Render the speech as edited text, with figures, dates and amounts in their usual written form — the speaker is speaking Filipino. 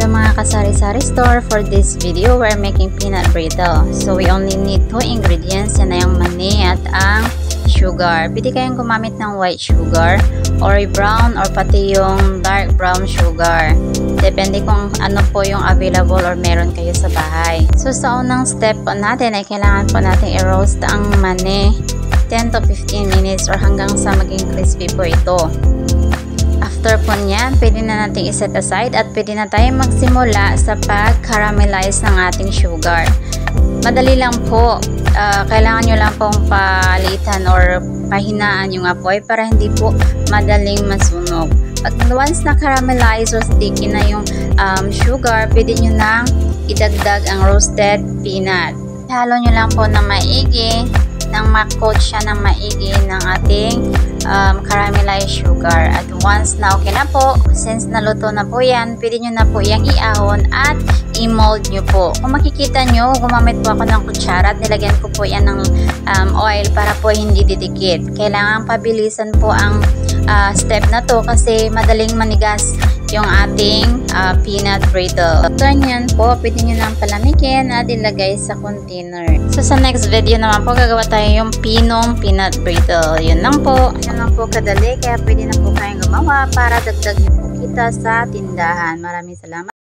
Hello mga kasari-sari store, for this video we're making peanut brittle. So we only need 2 ingredients, yan na yung mani at ang sugar. Pwede kayong gumamit ng white sugar or brown or pati yung dark brown sugar. Depende kung ano po yung available or meron kayo sa bahay. So sa unang step po natin ay kailangan po natin i-roast ang mani 10 to 15 minutes or hanggang sa maging crispy po ito. After po niyan, pwede na natin iset aside at pwede na tayo magsimula sa pag-caramelize ng ating sugar. Madali lang po. Kailangan nyo lang pong palitan or pahinaan yung apoy para hindi po madaling masunog. Pag once na caramelize or sticky na yung sugar, pwede nyo nang idagdag ang roasted peanut. Halo nyo lang po ng maigi, nang ma-coat siya ng maigi ng ating caramelized sugar. At once na okay na po, since naluto na po yan, pwede nyo na po yung iahon at i-mold nyo po. Kung makikita nyo, gumamit po ako ng kutsara at nilagyan ko po yan ng oil para po hindi didikit. Kailangan pabilisan po ang step na to kasi madaling manigas yung ating peanut brittle. After nyan po, pwede nyo nang palamigin at ilagay sa container. So sa next video naman po, gagawa tayo yung pinong peanut brittle. Yun lang po. Yun lang po kadali, kaya pwede na po kayong gumawa para dagdag nyo po kita sa tindahan. Maraming salamat.